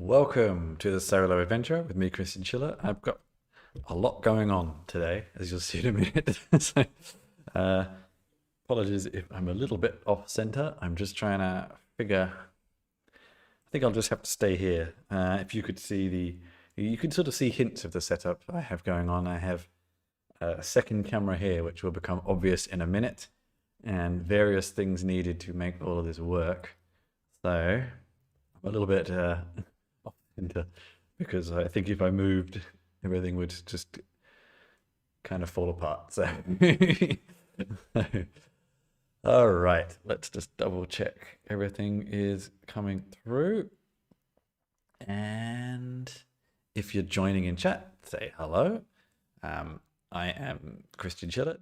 Welcome to the solo adventure with me, Christian Schiller. I've got a lot going on today, as you'll see in a minute. so, uh, apologies if I'm a little bit off center. I'm just trying to figure. I think I'll just have to stay here. If you could see you can sort of see hints of the setup I have going on. I have a second camera here, which will become obvious in a minute, and various things needed to make all of this work. So I'm a little bit off center because I think if I moved, everything would just kind of fall apart. So, all right, let's just double check everything is coming through. And if you're joining in chat, say hello. I am Christian Schiller.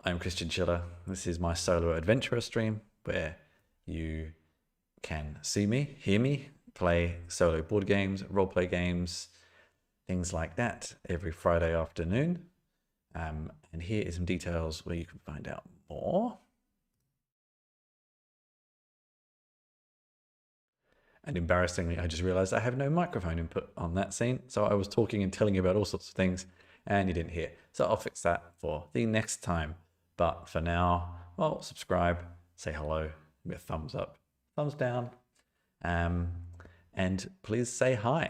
I'm Christian Schiller. This is my solo adventurer stream where you can see me, hear me, play solo board games, roleplay games, things like that every Friday afternoon. And here is some details where you can find out more. And embarrassingly, I just realized I have no microphone input on that scene. So I was talking and telling you about all sorts of things and you didn't hear. So I'll fix that for the next time. But for now, well, subscribe, say hello, give me a thumbs up, thumbs down, and please say hi.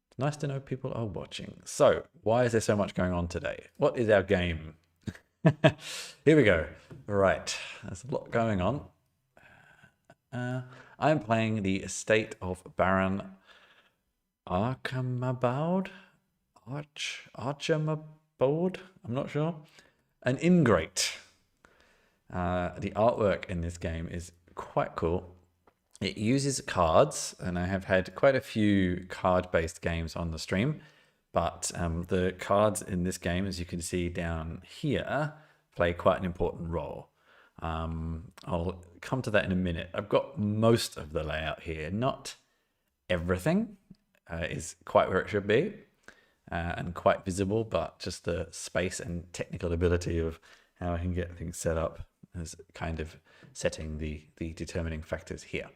It's nice to know people are watching. So why is there so much going on today? What is our game? Here we go. Right, there's a lot going on. I am playing the Estate of Baron Archambaud? Archambaud? I'm not sure. An Ingrate. The artwork in this game is quite cool. It uses cards, and I have had quite a few card-based games on the stream, but the cards in this game, as you can see down here, play quite an important role. I'll come to that in a minute. I've got most of the layout here. Not everything is quite where it should be. And quite visible, but just the space and technical ability of how I can get things set up is kind of setting the determining factors here.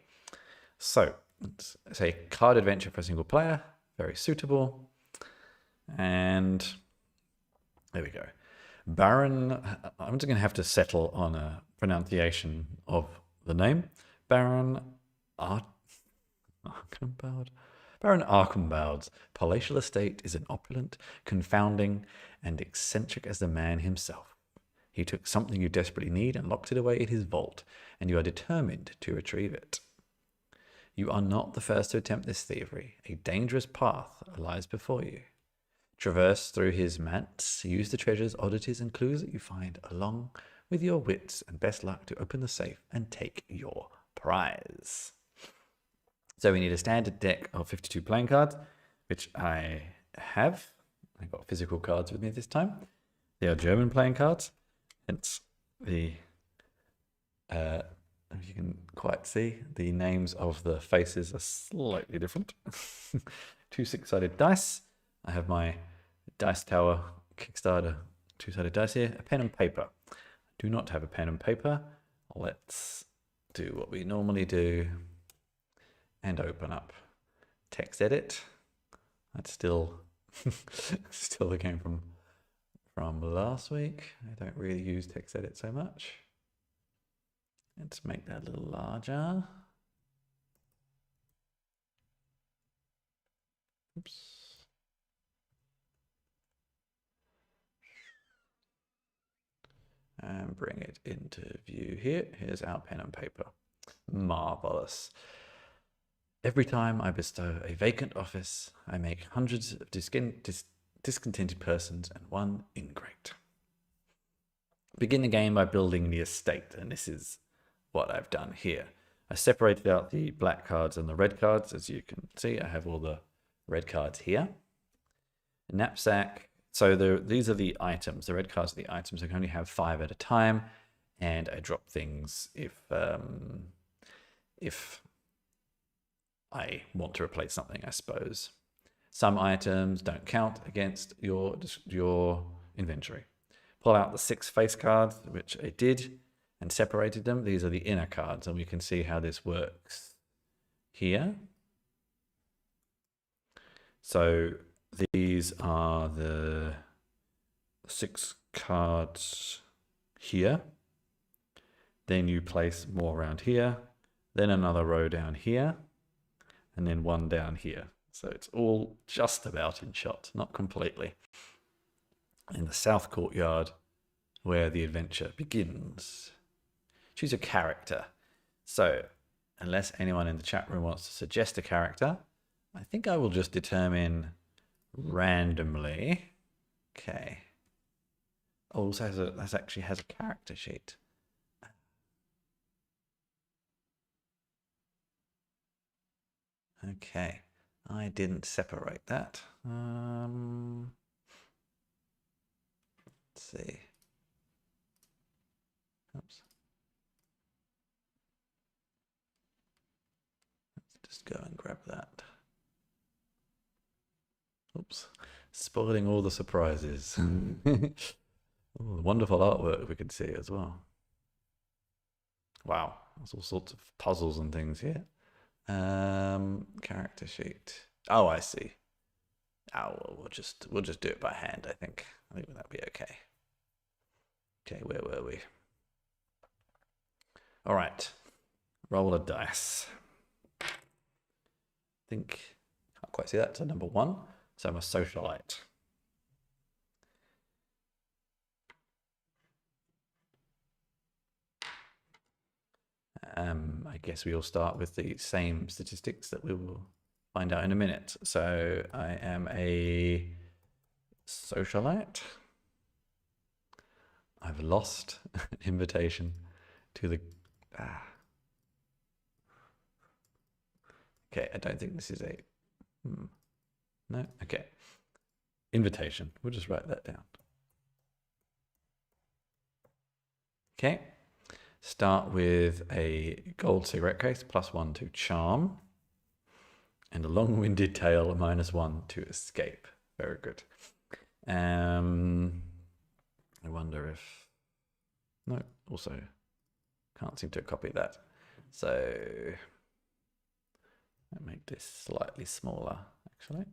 So it's a card adventure for a single player, very suitable. And there we go. Baron, I'm just going to have to settle on a pronunciation of the name. Baron Archambaud. Baron Archambaud's palatial estate is an opulent, confounding, and eccentric as the man himself. He took something you desperately need and locked it away in his vault, and you are determined to retrieve it. You are not the first to attempt this thievery. A dangerous path lies before you. Traverse through his manse, use the treasures, oddities, and clues that you find along with your wits and best luck to open the safe and take your prize. So we need a standard deck of 52 playing cards, which I have. I got physical cards with me this time. They are German playing cards. Hence the, if you can quite see, the names of the faces are slightly different. 2 6-sided dice. I have my Dice Tower Kickstarter 2-sided dice here. A pen and paper. I do not have a pen and paper. Let's do what we normally do and open up text edit. That's still the game from last week. I don't really use text edit so much. Let's make that a little larger. Oops. And bring it into view here. Here's our pen and paper. Marvelous. Every time I bestow a vacant office, I make hundreds of discontented persons and one ingrate. Begin the game by building the estate, and this is what I've done here. I separated out the black cards and the red cards. As you can see, I have all the red cards here. A knapsack. So these are the items. The red cards are the items. I can only have 5 at a time, and I drop things if I want to replace something, I suppose. Some items don't count against your inventory. Pull out the 6 face cards, which I did, and separated them. These are the inner cards, and we can see how this works here. So these are the 6 cards here. Then you place more around here, then another row down here, and then one down here. So it's all just about in shot, not completely. In the south courtyard, where the adventure begins. Choose a character. So, unless anyone in the chat room wants to suggest a character, I think I will just determine randomly. Okay. Oh, also that actually has a character sheet. Okay, I didn't separate that. Let's see. Oops. Let's just go and grab that. Oops, spoiling all the surprises. Oh, the wonderful artwork we can see as well. Wow, there's all sorts of puzzles and things here. Character sheet. Oh, I see. Oh, well, we'll just do it by hand. I think that'd be okay. Okay, where were we? All right, roll a dice. I think can't quite see that. So number 1. So I'm a socialite. I guess we all start with the same statistics that we will find out in a minute. So I am a socialite. I've lost an invitation to the... Okay, I don't think this is a... No? Okay. Invitation. We'll just write that down. Okay. Start with a gold cigarette case, +1 to charm, and a long-winded tale, -1 to escape. Very good. I wonder if... No, also can't seem to copy that. So I'll make this slightly smaller, actually.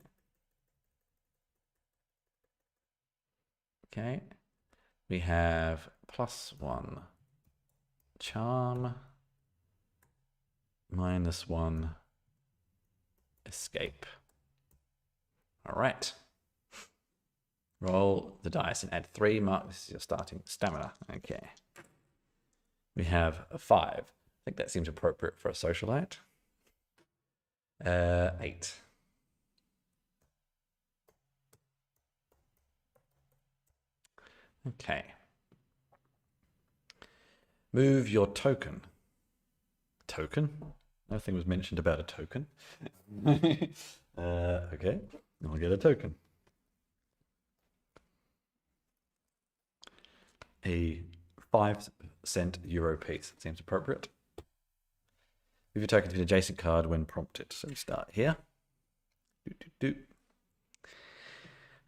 Okay, we have +1 charm, -1 escape. All right. Roll the dice and add 3. Mark, this is your starting stamina. Okay. We have a 5. I think that seems appropriate for a socialite. 8. Okay. Move your token. Token? Nothing was mentioned about a token. Okay, I'll get a token. A 5-cent euro piece. Seems appropriate. Move your token to an adjacent card when prompted. So we start here.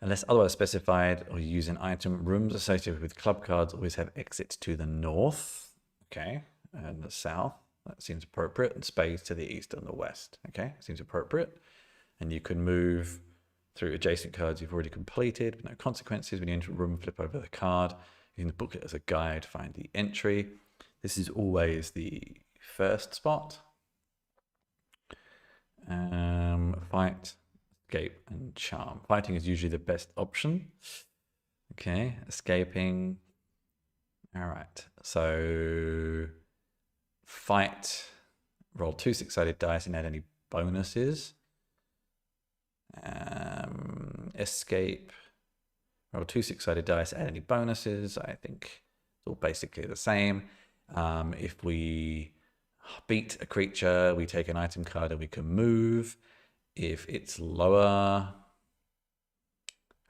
Unless otherwise specified or you use an item, rooms associated with club cards always have exits to the north. Okay, and the south. That seems appropriate. And spades to the east and the west. Okay, seems appropriate. And you can move through adjacent cards you've already completed with no consequences. When you enter a room, flip over the card. In the booklet as a guide, find the entry. This is always the first spot. Fight, escape, and charm. Fighting is usually the best option. Okay, escaping. All right, so fight. Roll 2 6-sided dice and add any bonuses. Escape. Roll 2 6-sided dice, add any bonuses. I think it's all basically the same. If we beat a creature, we take an item card and we can move. If it's lower,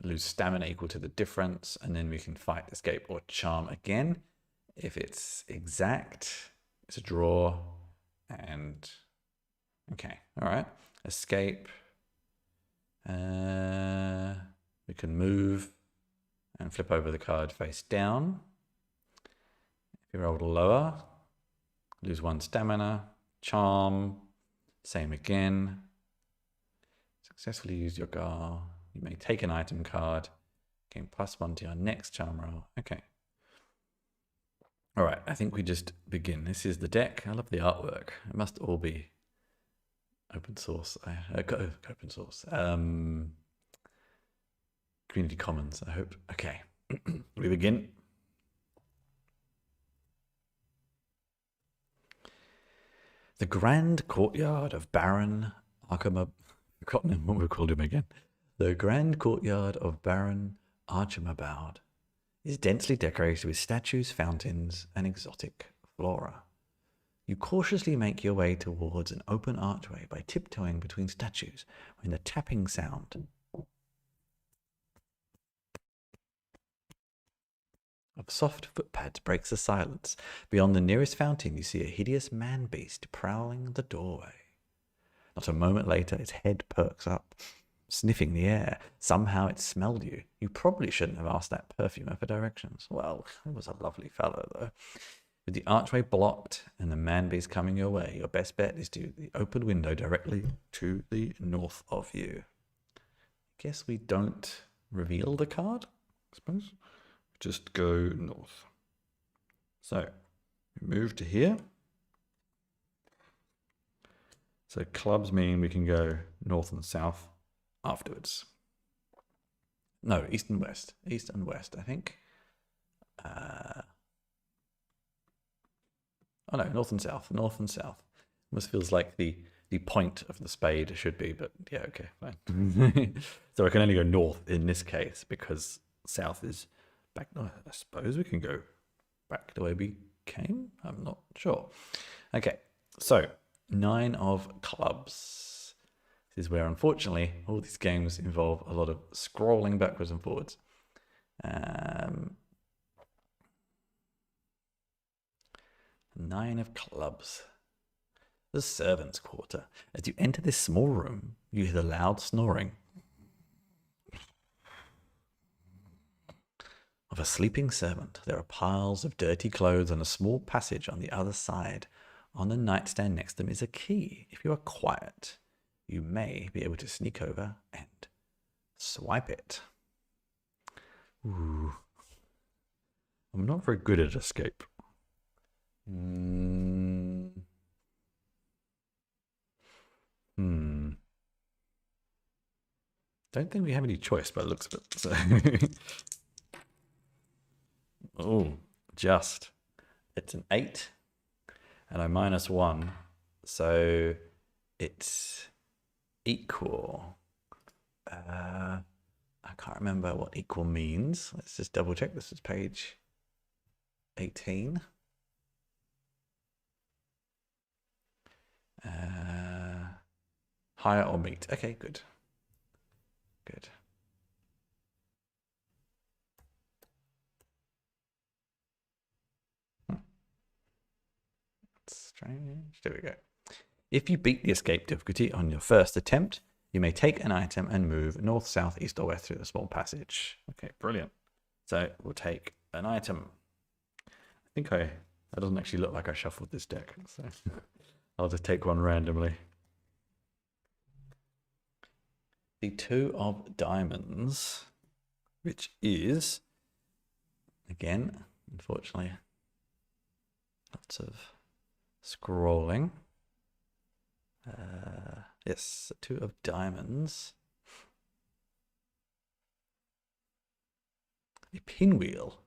lose stamina equal to the difference, and then we can fight, escape, or charm again. If it's exact, it's a draw. And okay, all right. Escape. We can move and flip over the card face down. If you roll lower, lose 1 stamina, charm, same again. Successfully use your gar. You may take an item card, gain +1 to your next charm roll. Okay. All right, I think we just begin. This is the deck. I love the artwork. It must all be open source. Open source. Community Commons, I hope. Okay, we begin. The grand courtyard of Baron Archambaud. I've forgotten what we called him again. The grand courtyard of Baron Archambaud is densely decorated with statues, fountains, and exotic flora. You cautiously make your way towards an open archway by tiptoeing between statues when the tapping sound of soft footpads breaks the silence. Beyond the nearest fountain, you see a hideous man-beast prowling the doorway. Not a moment later, its head perks up, sniffing the air. Somehow it smelled you. You probably shouldn't have asked that perfumer for directions. Well, he was a lovely fellow, though. With the archway blocked and the man-beast coming your way, your best bet is to the open window directly to the north of you. I guess we don't reveal the card, I suppose. Just go north. So, we move to here. So clubs mean we can go north and south afterwards. No, east and west. East and west, I think. Oh no, north and south. North and south. Almost feels like the point of the spade should be, but yeah, okay, fine. So I can only go north in this case because south is back. I suppose we can go back the way we came. I'm not sure. Okay, so 9 of clubs. This is where, unfortunately, all these games involve a lot of scrolling backwards and forwards. 9 of clubs. The servants' quarter. As you enter this small room, you hear the loud snoring of a sleeping servant. There are piles of dirty clothes and a small passage on the other side. On the nightstand next to them is a key. If you are quiet, you may be able to sneak over and swipe it. Ooh. I'm not very good at escape. Don't think we have any choice by the looks of it. So. Oh, just. It's an 8. And I -1. So it's equal. I can't remember what equal means. Let's just double check. This is page 18. Higher or meet. Okay, good. Good. Strange. There we go. If you beat the escape difficulty on your first attempt, you may take an item and move north, south, east, or west through the small passage. Okay, brilliant. So we'll take an item. I think that doesn't actually look like I shuffled this deck. So I'll just take one randomly. The 2 of diamonds, which is, again, unfortunately, lots of scrolling. Yes, 2 of diamonds. A pinwheel.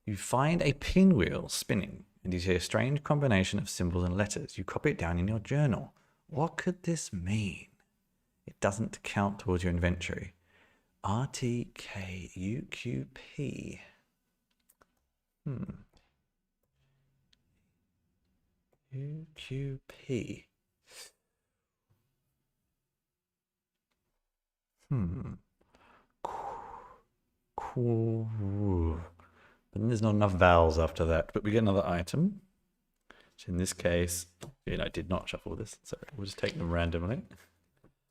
You find a pinwheel spinning, and you see a strange combination of symbols and letters. You copy it down in your journal. What could this mean? It doesn't count towards your inventory. RTKUQP. UQP. Cool. But then there's not enough vowels after that. But we get another item. Which in this case, I did not shuffle this. So we'll just take them randomly.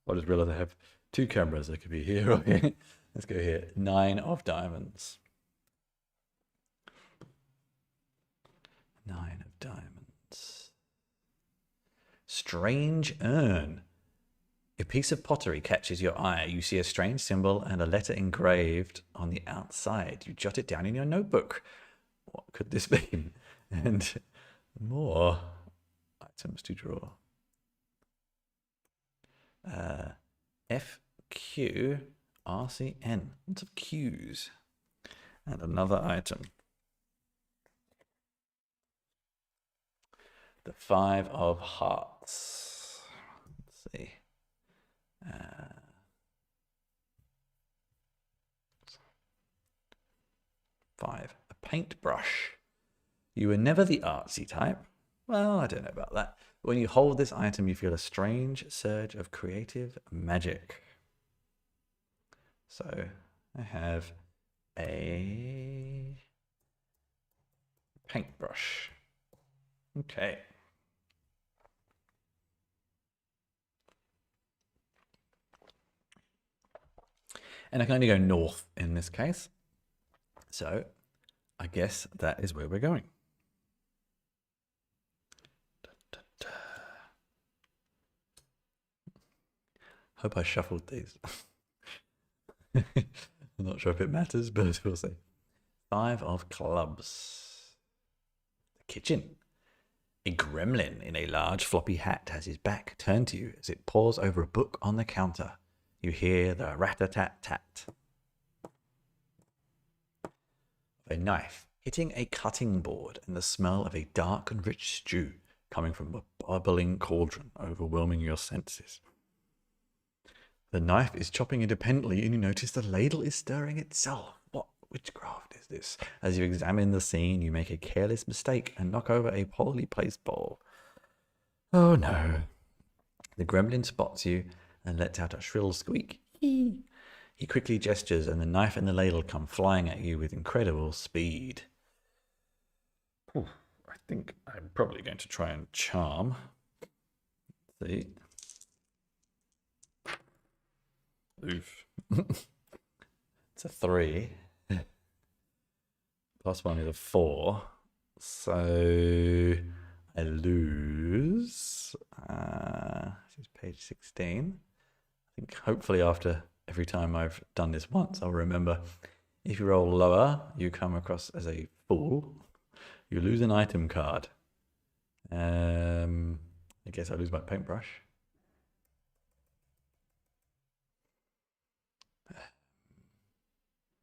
I just realized I have Two cameras. They could be here or here. Let's go here. 9 of diamonds. 9 of diamonds. Strange urn. A piece of pottery catches your eye. You see a strange symbol and a letter engraved on the outside. You jot it down in your notebook. What could this be? And more items to draw. FQ RCN. Lots of Q's. And another item. The 5 of hearts. Let's see. 5. A paintbrush. You were never the artsy type. Well, I don't know about that. When you hold this item, you feel a strange surge of creative magic. So I have a paintbrush. Okay. And I can only go north in this case. So I guess that is where we're going. Hope I shuffled these. I'm not sure if it matters, but we'll see. 5 of clubs. The kitchen. A gremlin in a large floppy hat has his back turned to you as it pores over a book on the counter. You hear the rat-a-tat-tat. A knife hitting a cutting board and the smell of a dark and rich stew coming from a bubbling cauldron overwhelming your senses. The knife is chopping independently and you notice the ladle is stirring itself. What witchcraft is this? As you examine the scene, you make a careless mistake and knock over a poorly placed bowl. Oh no. The gremlin spots you and lets out a shrill squeak. He quickly gestures and the knife and the ladle come flying at you with incredible speed. Ooh, I think I'm probably going to try and charm. Let's see. Oof. It's a 3. Plus 1 is a 4. So I lose. This is page 16. I think hopefully after every time I've done this once, I'll remember if you roll lower, you come across as a fool. You lose an item card. I guess I lose my paintbrush.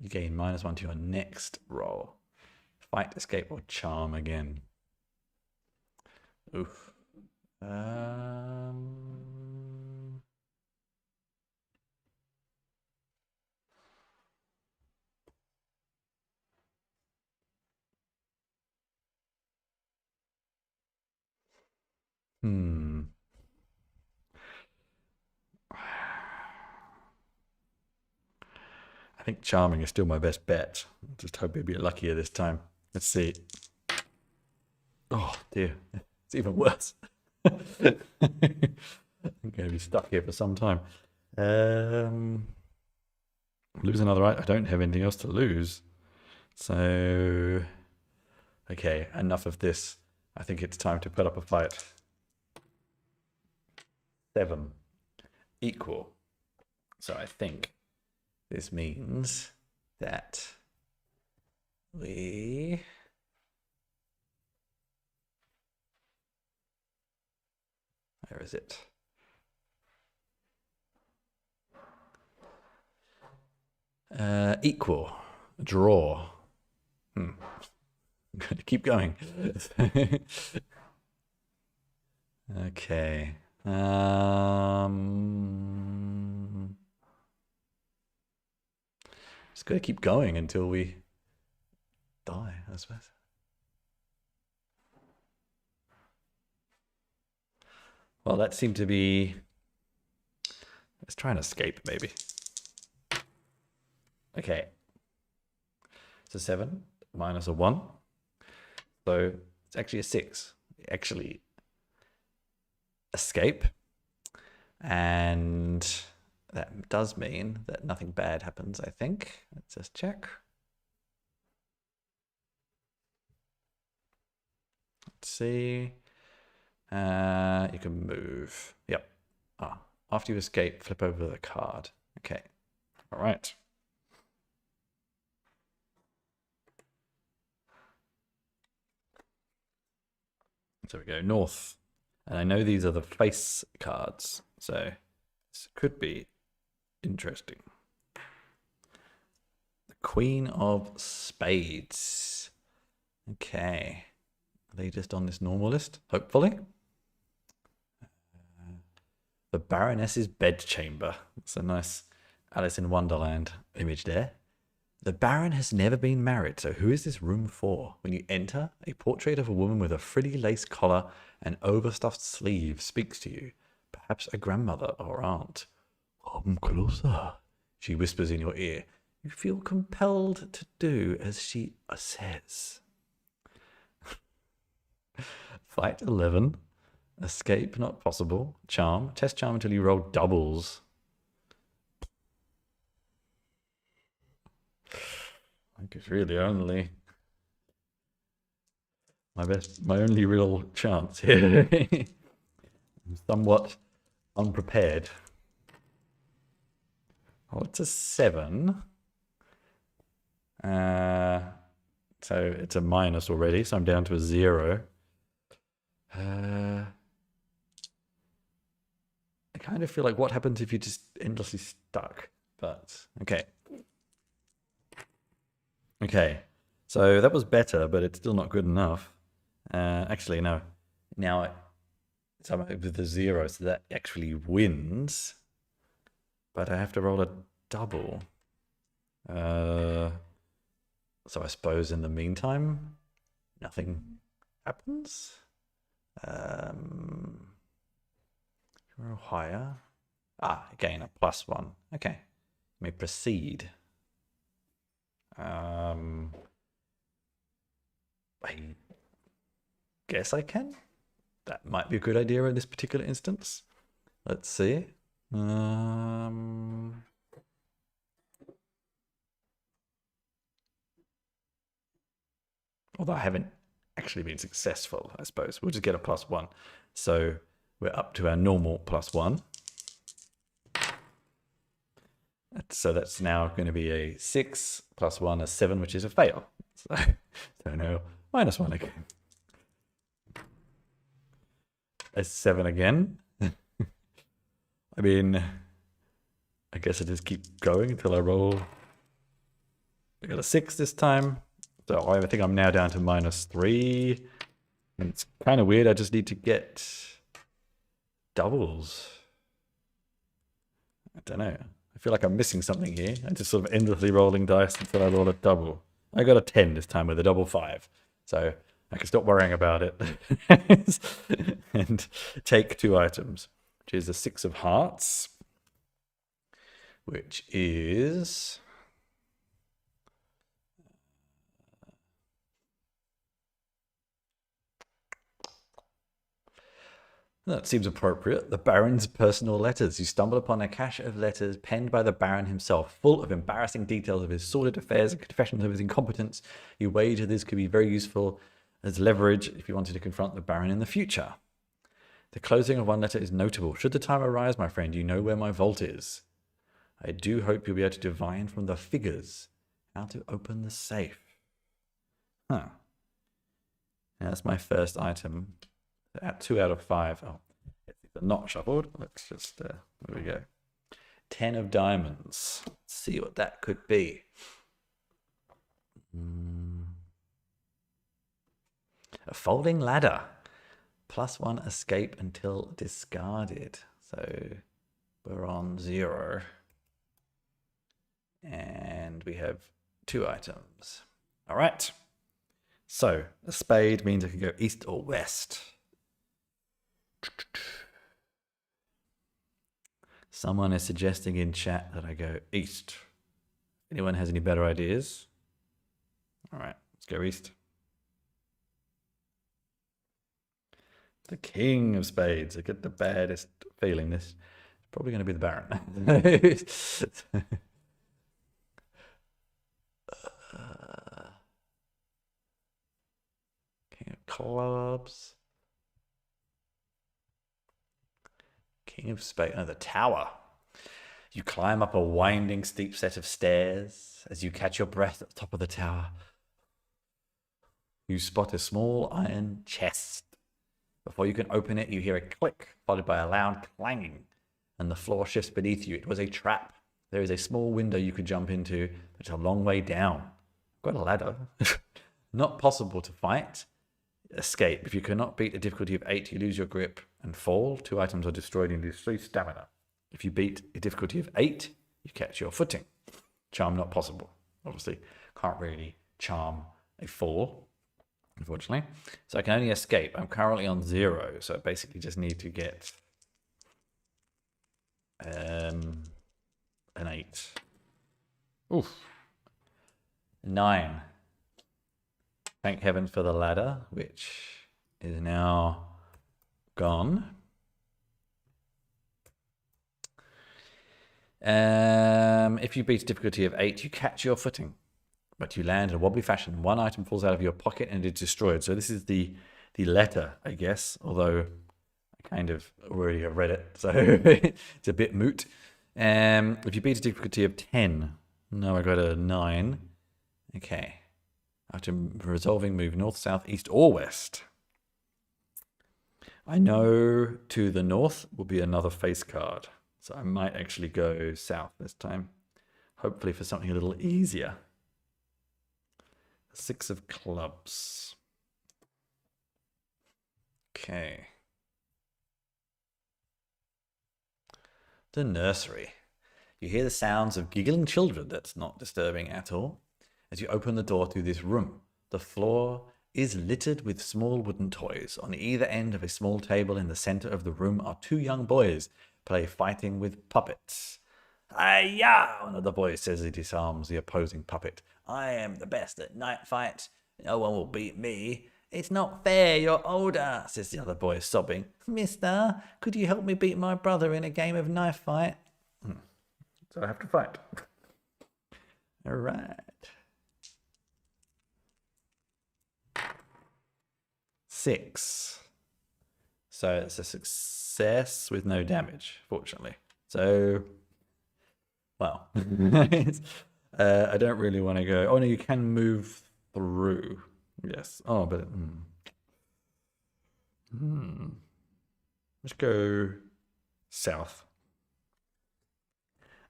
You gain -1 to your next roll. Fight, escape, or charm again. Oof. I think charming is still my best bet. Just hope it'll be luckier this time. Let's see. Oh dear, it's even worse. I'm going to be stuck here for some time. Lose another item. I don't have anything else to lose. So, okay, enough of this. I think it's time to put up a fight. 7. Equal. So I think this means that we where is it? Equal. Draw. I'm going to keep going. Okay. Just got to keep going until we die, I suppose. Well, that seemed to be... Let's try and escape, maybe. Okay. It's a 7 minus a 1. So it's actually a 6. Actually escape. And That does mean that nothing bad happens, I think. Let's just check. Let's see. You can move. Yep. After you escape, flip over the card. Okay. All right. So we go north. And I know these are the face cards, so this could be interesting. The Queen of Spades. Okay. Are they just on this normal list? Hopefully. The Baroness's Bedchamber. It's a nice Alice in Wonderland image there. The Baron has never been married, so who is this room for? When you enter, a portrait of a woman with a frilly lace collar and overstuffed sleeve speaks to you. Perhaps a grandmother or aunt. Come closer, she whispers in your ear. You feel compelled to do as she says. Fight 11. Escape not possible. Charm. Test charm until you roll doubles. I think it's really only my only real chance here. I'm somewhat unprepared. Oh, it's a 7. So it's a minus already, so I'm down to a 0. I kind of feel like what happens if you're just endlessly stuck, but okay. Okay, so that was better, but it's still not good enough. Actually, no. Now it's up with the 0, so that actually wins. But I have to roll a double. So I suppose in the meantime, nothing happens. Roll higher. Again, a +1. Okay. You may proceed. I guess I can. That might be a good idea in this particular instance. Let's see. Although I haven't actually been successful, I suppose. We'll just get a +1. So we're up to our normal +1. So that's now going to be a 6 +1, a 7, which is a fail. So no, -1 again. A 7 again. I mean, I guess I just keep going until I roll. I got a 6 this time. So I think I'm now down to -3. And it's kind of weird. I just need to get doubles. I don't know. I feel like I'm missing something here. I'm just sort of endlessly rolling dice until I roll a double. I got a 10 this time with a double 5. So I can stop worrying about it and take 2 items, which is a 6 of hearts, which is that seems appropriate. The Baron's personal letters. You stumble upon a cache of letters penned by the Baron himself, full of embarrassing details of his sordid affairs and confessions of his incompetence. You wager this could be very useful as leverage if you wanted to confront the Baron in the future. The closing of one letter is notable. Should the time arise, my friend, you know where my vault is. I do hope you'll be able to divine from the figures how to open the safe. Huh. Now that's my first item. At 2 out of 5. Oh, it's not shuffled. Let's just, there we go. 10 of diamonds. Let's see what that could be. A folding ladder. +1 escape until discarded. So we're on 0. And we have 2 items. All right. So a spade means I can go east or west. Someone is suggesting in chat that I go east. Anyone has any better ideas? All right, let's go east. The King of Spades. I get the baddest feeling this Probably going to be the Baron. King of Clubs. King of Spades. Oh, the Tower. You climb up a winding, steep set of stairs. As you catch your breath at the top of the tower, you spot a small iron chest. Before you can open it, you hear a click, followed by a loud clanging, and the floor shifts beneath you. It was a trap. There is a small window you could jump into, but it's a long way down. Got a ladder. Not possible to fight. Escape. If you cannot beat a difficulty of 8, you lose your grip and fall. 2 items are destroyed and you lose 3 stamina. If you beat a difficulty of 8, you catch your footing. Charm not possible. Obviously, can't really charm a fall, unfortunately. So I can only escape. I'm currently on 0, so I basically just need to get an 8. Oof. 9. Thank heaven for the ladder, which is now gone. If you beat a difficulty of 8, you catch your footing, but you land in a wobbly fashion. 1 item falls out of your pocket and it is destroyed. So this is the letter, I guess, although I kind of already have read it, so it's a bit moot. If you beat a difficulty of 10, no, I got a 9. Okay. After resolving, move north, south, east, or west. I know to the north will be another face card. So I might actually go south this time. Hopefully for something a little easier. 6 of clubs. Okay. The nursery. You hear the sounds of giggling children. That's not disturbing at all. As you open the door to this room, the floor is littered with small wooden toys. On either end of a small table in the center of the room are 2 young boys play fighting with puppets. Hi-ya! One of the boys says as he disarms the opposing puppet. I am the best at knife fights. No one will beat me. It's not fair, you're older, says the other boy, sobbing. Mister, could you help me beat my brother in a game of knife fight? So I have to fight. All right. 6. So it's a success with no damage, fortunately. So, well, I don't really want to go. Oh no, you can move through. Yes. Oh, but let's go south.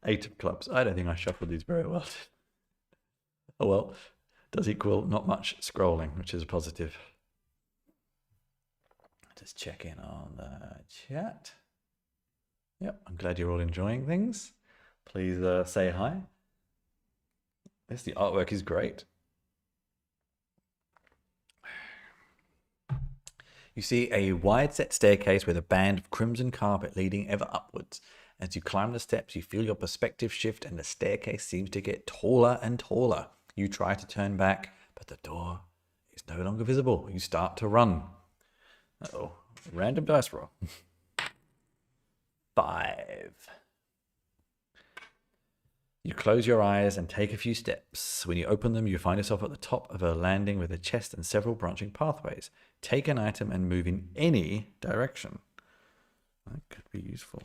8 of clubs. I don't think I shuffled these very well. Oh well, does equal not much scrolling, which is a positive. Just check in on the chat. Yep, I'm glad you're all enjoying things. Please say hi. Yes, the artwork is great. You see a wide set staircase with a band of crimson carpet leading ever upwards. As you climb the steps, you feel your perspective shift and the staircase seems to get taller and taller. You try to turn back, but the door is no longer visible. You start to run. Uh-oh. Random dice roll. 5. You close your eyes and take a few steps. When you open them, you find yourself at the top of a landing with a chest and several branching pathways. Take an item and move in any direction. That could be useful.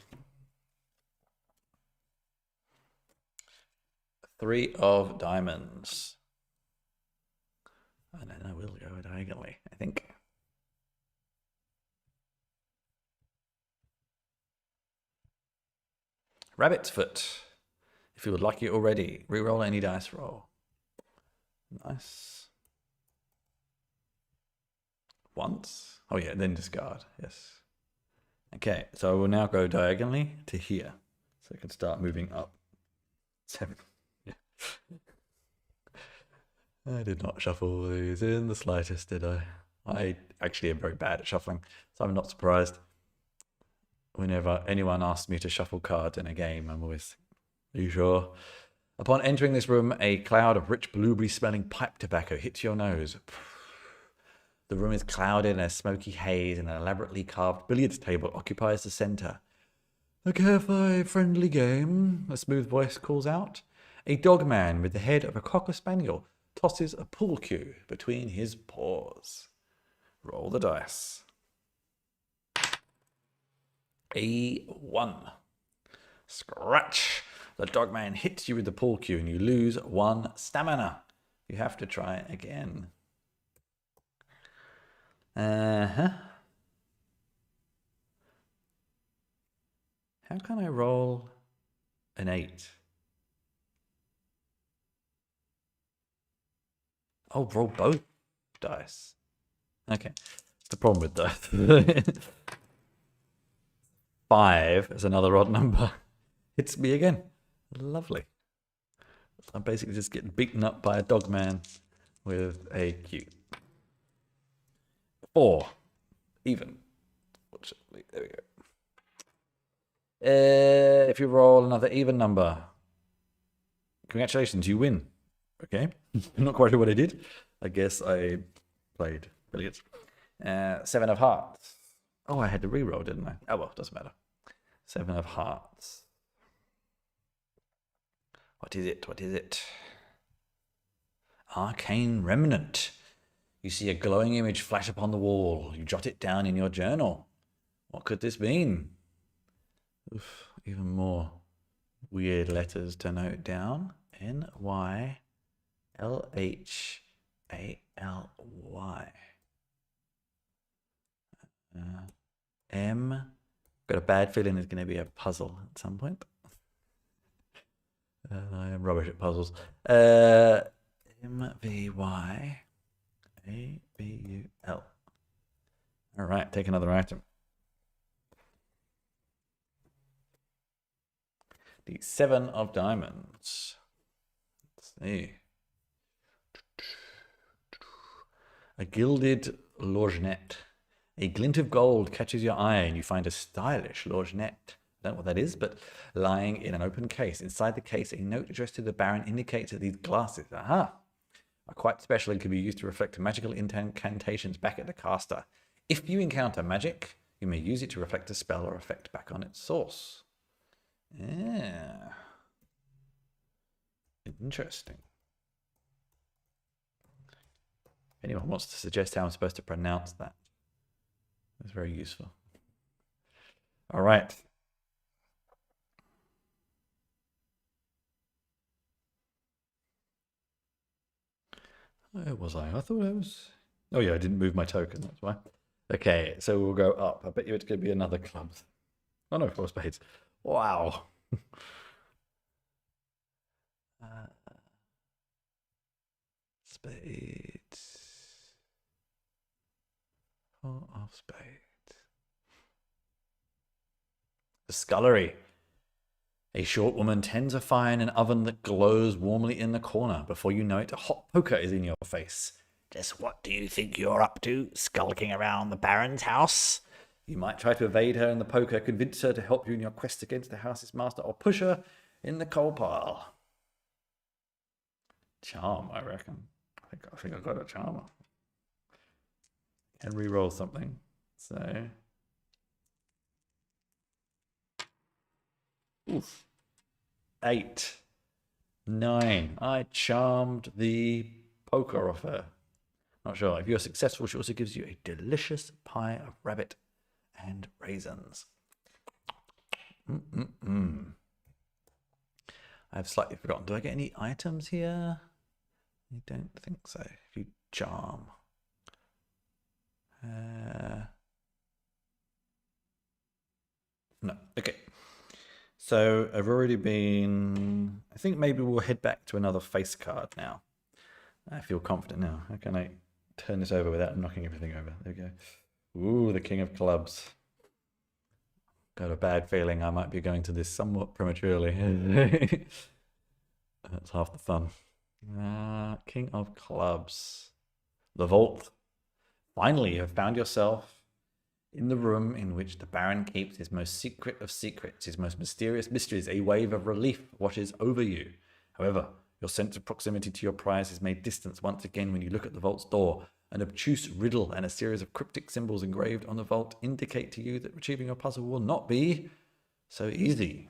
3 of diamonds. And then I will go diagonally, I think. Rabbit's foot. If you would like it already, reroll any dice roll. Nice. Once. Oh yeah, then discard. Yes. Okay, so I will now go diagonally to here. So I can start moving up. 7. Yeah. I did not shuffle these in the slightest, did I? I actually am very bad at shuffling, so I'm not surprised. Whenever anyone asks me to shuffle cards in a game, I'm always, are you sure? Upon entering this room, a cloud of rich blueberry-smelling pipe tobacco hits your nose. The room is clouded in a smoky haze, and an elaborately carved billiards table occupies the center. Okay, for a friendly game, a smooth voice calls out. A dogman with the head of a cocker spaniel tosses a pool cue between his paws. Roll the dice. A 1. Scratch. The dogman hits you with the pool cue and you lose 1 stamina. You have to try again. How can I roll an 8? Oh, roll both dice. Okay. That's the problem with that. 5 is another odd number. Hits me again. Lovely. I'm basically just getting beaten up by a dogman with a cue. 4. Even. Fortunately. There we go. If you roll another even number, congratulations, you win. Okay. I'm not quite sure what I did. I guess I played brilliant. 7 of hearts. Oh, I had to re-roll, didn't I? Oh, well, doesn't matter. 7 of hearts. What is it? What is it? Arcane Remnant. You see a glowing image flash upon the wall. You jot it down in your journal. What could this mean? Oof, even more weird letters to note down. N-Y-L-H-A-L-Y. M. Got a bad feeling it's going to be a puzzle at some point. I am rubbish at puzzles. M-V-Y-A-B-U-L. All right, take another item. The 7 of diamonds. Let's see. A gilded lorgnette. A glint of gold catches your eye and you find a stylish lorgnette. I don't know what that is, but lying in an open case. Inside the case, a note addressed to the Baron indicates that these glasses, are quite special and can be used to reflect magical incantations back at the caster. If you encounter magic, you may use it to reflect a spell or effect back on its source. Yeah. Interesting. If anyone wants to suggest how I'm supposed to pronounce that, it's very useful. All right. Where was I? I thought I was... Oh yeah, I didn't move my token, that's why. Okay, so we'll go up. I bet you it's going to be another club. Oh no, 4 spades. Wow. Spades. 4 of spades. The scullery. A short woman tends a fire in an oven that glows warmly in the corner. Before you know it, a hot poker is in your face. Just what do you think you're up to, skulking around the Baron's house? You might try to evade her in the poker, convince her to help you in your quest against the house's master, or push her in the coal pile. Charm, I reckon. I think I got a charmer. And re-roll something. So... Oof. 8. 9. I charmed the poker off her. Not sure. If you're successful, she also gives you a delicious pie of rabbit and raisins. I've slightly forgotten. Do I get any items here? I don't think so. If you charm. No. Okay. So I've already been... I think maybe we'll head back to another face card now. I feel confident now. How can I turn this over without knocking everything over? There we go. Ooh, the King of Clubs. Got a bad feeling I might be going to this somewhat prematurely. That's half the fun. King of Clubs. The Vault. Finally, you have found yourself in the room in which the Baron keeps his most secret of secrets, his most mysterious mysteries. A wave of relief washes over you. However, your sense of proximity to your prize is made distant once again when you look at the vault's door. An obtuse riddle and a series of cryptic symbols engraved on the vault indicate to you that retrieving your puzzle will not be So easy.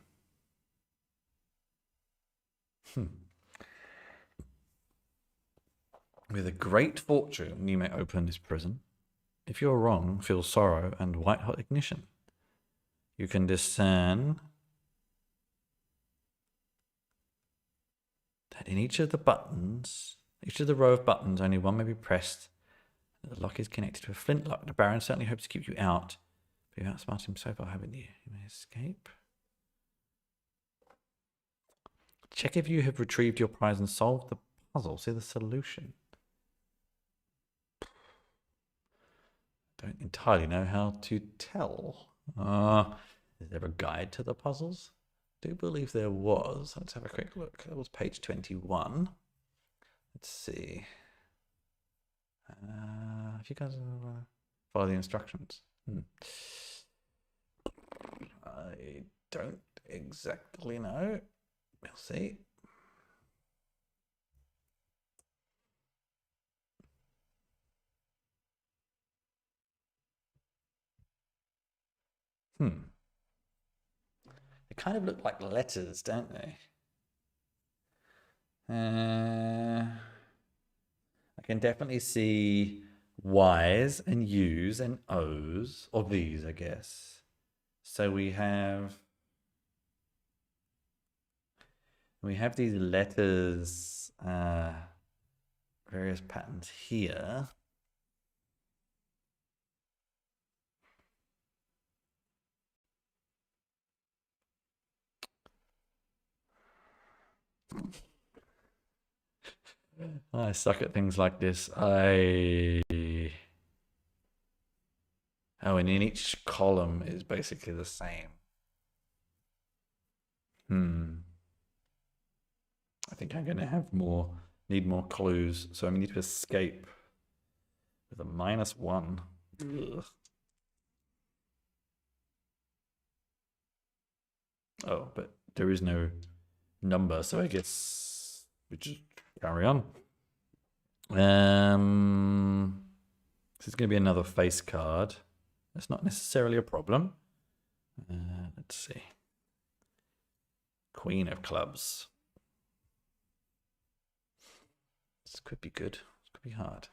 With a great fortune, you may open this prison. If you're wrong, feel sorrow and white-hot ignition. You can discern that in each of the buttons, each of the row of buttons, only one may be pressed. The lock is connected to a flintlock. The Baron certainly hopes to keep you out. But you've outsmarted him so far, haven't you? You may escape. Check if you have retrieved your prize and solved the puzzle. See the solution. Don't entirely know how to tell. Is there a guide to the puzzles? I do believe there was. Let's have a quick look. That was page 21. Let's see. If you guys follow the instructions. I don't exactly know. We'll see. They kind of look like letters, don't they? I can definitely see Y's and U's and O's, or V's, I guess. So we have these letters, various patterns here. I suck at things like this. Oh, and in each column is basically the same. I think I'm going to need more clues. So I need to escape with a -1. Ugh. Oh, but there is no number, so I guess we just carry on. This is going to be another face card. That's not necessarily a problem. Let's see. Queen of clubs. This could be good. This could be hard.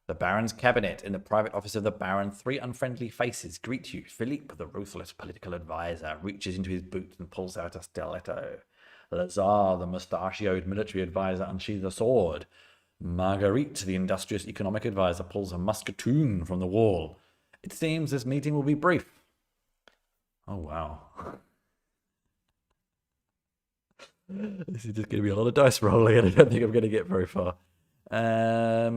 The Baron's cabinet. In the private office of the Baron, 3 unfriendly faces greet you. Philippe, the ruthless political advisor, reaches into his boot and pulls out a stiletto. Lazare, the mustachioed military advisor, unsheathes a sword. Marguerite, the industrious economic advisor, pulls a musketoon from the wall. It seems this meeting will be brief. Oh, wow. This is just going to be a lot of dice rolling, and I don't think I'm going to get very far. I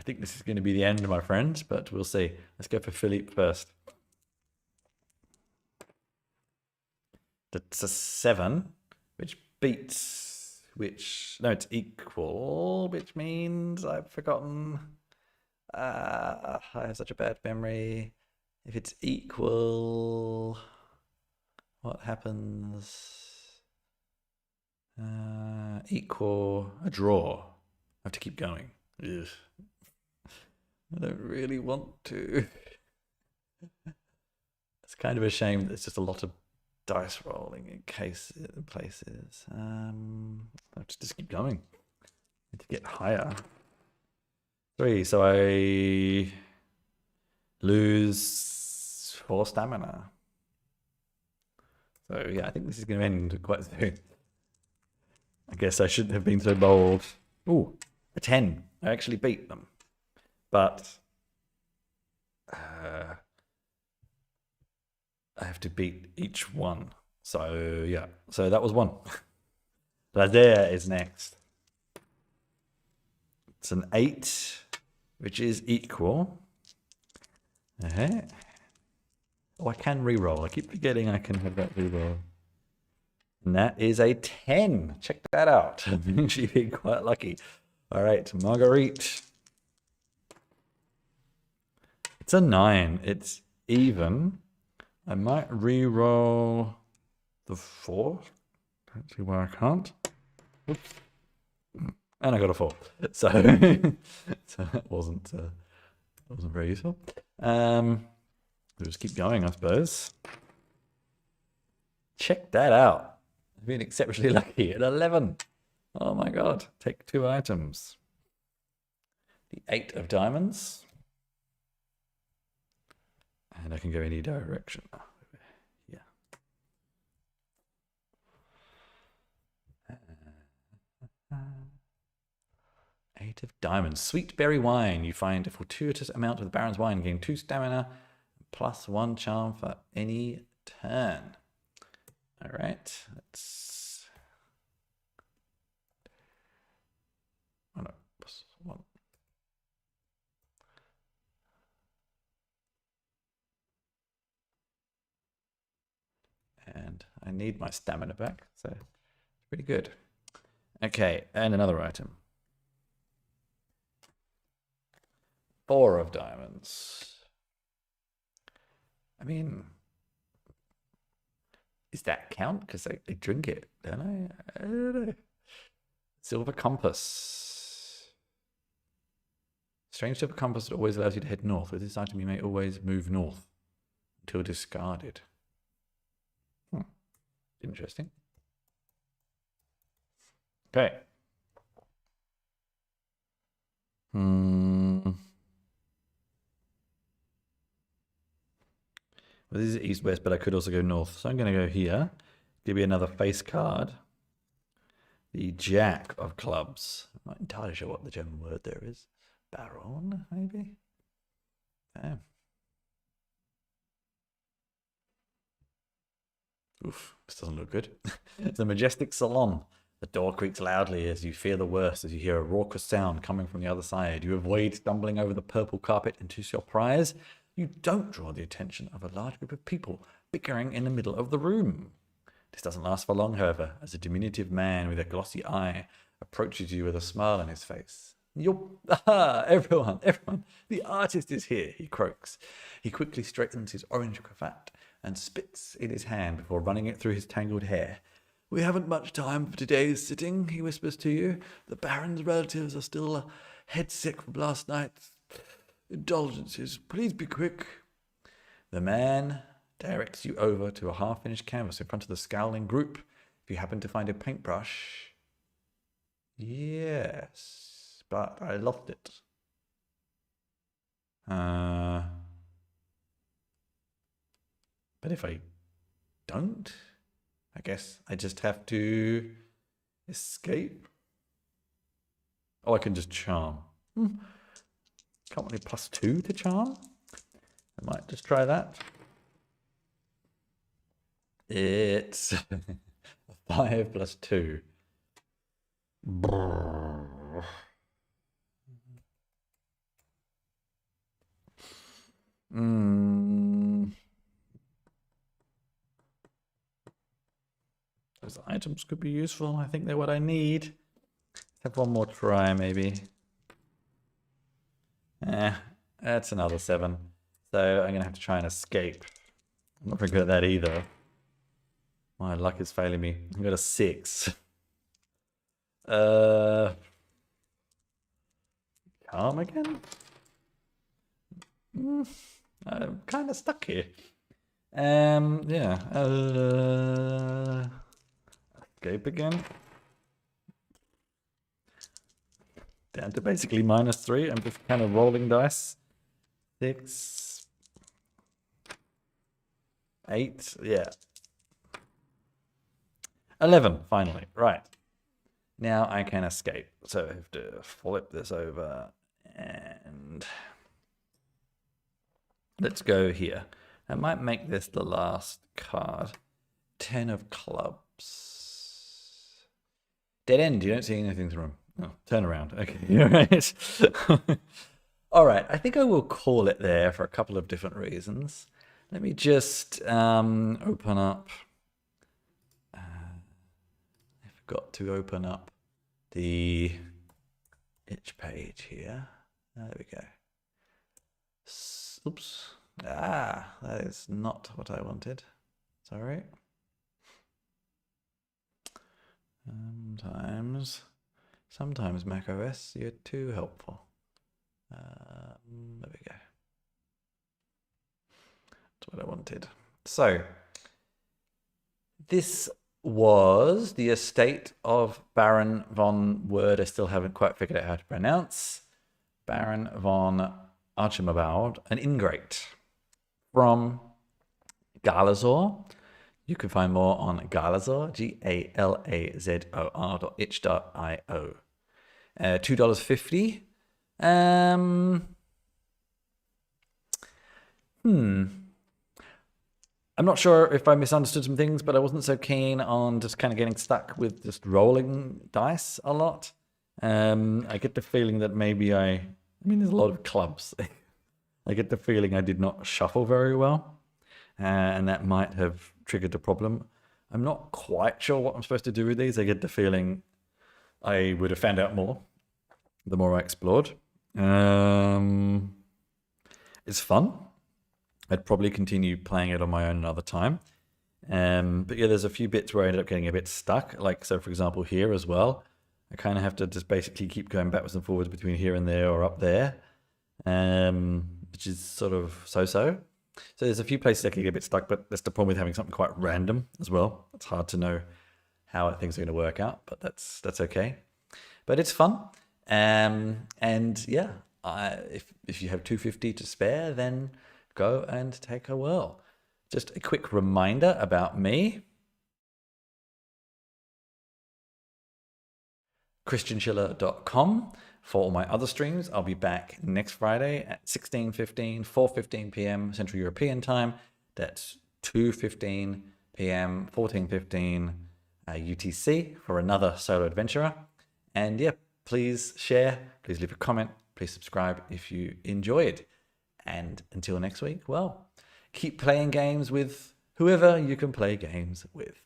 think this is going to be the end, my friends, but we'll see. Let's go for Philippe first. That's a 7, which beats, no, it's equal, which means I've forgotten. I have such a bad memory. If it's equal, what happens? Equal, a draw. I have to keep going. Ugh. I don't really want to. It's kind of a shame that it's just a lot of dice rolling in places. I have to just keep going. I need to get higher. 3, so I lose 4 stamina. So yeah, I think this is going to end quite soon. I guess I shouldn't have been so bold. Ooh, a 10. I actually beat them. But I have to beat each one. So yeah, so that was 1. Lazer is next. It's an 8, which is equal. Oh, I can re-roll. I keep forgetting I can have that re-roll. And that is a 10. Check that out. I'm actually being quite lucky. All right, Marguerite. It's a 9. It's even. I might re-roll the 4. Don't see why I can't. Oops. And I got a 4. So, so that wasn't wasn't very useful. We'll just keep going, I suppose. Check that out. I've been exceptionally lucky at 11. Oh my god. Take 2 items. The 8 of diamonds. And I can go any direction. Yeah. Eight of diamonds. Sweet berry wine. You find a fortuitous amount of the Baron's wine. Gain 2 stamina, plus 1 charm for any turn. All right. Let's. Oh no, plus 1. And I need my stamina back, so it's pretty good. Okay, and another item. 4 of diamonds. I mean, does that count? Because I drink it, don't I? I don't know. Silver compass. Strange silver compass that always allows you to head north. With this item, you may always move north until discarded. Interesting. Okay. Well, this is east-west, but I could also go north. So I'm going to go here. Give me another face card. The Jack of Clubs. I'm not entirely sure what the German word there is. Baron, maybe? Yeah. Oof, this doesn't look good. It's a majestic salon. The door creaks loudly as you fear the worst as you hear a raucous sound coming from the other side. You avoid stumbling over the purple carpet, and to surprise, you don't draw the attention of a large group of people bickering in the middle of the room. This doesn't last for long, however, as a diminutive man with a glossy eye approaches you with a smile on his face. Everyone, the artist is here, he croaks. He quickly straightens his orange cravat and spits in his hand before running it through his tangled hair. We haven't much time for today's sitting, he whispers to you. The Baron's relatives are still head sick from last night's indulgences. Please be quick. The man directs you over to a half-finished canvas in front of the scowling group. If you happen to find a paintbrush... Yes, but I lost it. But if I don't, I guess I just have to escape. Oh, I can just charm. Can't really +2 to charm. I might just try that. It's 5 + 2. Those items could be useful. I think they're what I need. Have one more try, maybe. That's another 7. So I'm going to have to try and escape. I'm not very good at that either. My luck is failing me. I've got a 6. Calm again? I'm kind of stuck here. Yeah. Escape again. Down to basically -3. I'm just kind of rolling dice. 6. 8. Yeah. 11, finally. Right. Now I can escape. So I have to flip this over and let's go here. I might make this the last card. 10 of clubs. Dead end. You don't see anything through them. Oh, turn around. Okay. All right. All right. I think I will call it there for a couple of different reasons. Let me just open up. I forgot to open up the itch page here. There we go. Oops. That is not what I wanted. Sorry. Sometimes macOS, you're too helpful. There we go. That's what I wanted. So this was the Estate of Baron von Word. I still haven't quite figured out how to pronounce. Baron von Archambaud, an Ingrate from Galazor. You can find more on Galazor, galazor.itch.io. $2.50. I'm not sure if I misunderstood some things, but I wasn't so keen on just kind of getting stuck with just rolling dice a lot. I get the feeling that maybe I mean, there's a lot of clubs. I get the feeling I did not shuffle very well, and that might have triggered the problem. I'm not quite sure what I'm supposed to do with these. I get the feeling I would have found out more the more I explored. It's fun. I'd probably continue playing it on my own another time. But yeah, there's a few bits where I ended up getting a bit stuck. Like, so for example, here as well, I kind of have to just basically keep going backwards and forwards between here and there or up there, which is sort of so-so. So there's a few places I can get a bit stuck, but that's the problem with having something quite random as well. It's hard to know how things are going to work out, but that's okay. But it's fun. And yeah, if you have $2.50 to spare, then go and take a whirl. Just a quick reminder about me. christianschiller.com for all my other streams. I'll be back next Friday at 16:15, 4:15 p.m. Central European time. That's 2:15 p.m., 14:15 UTC for another solo adventurer. And yeah, please share, please leave a comment, please subscribe if you enjoyed. And until next week, well, keep playing games with whoever you can play games with.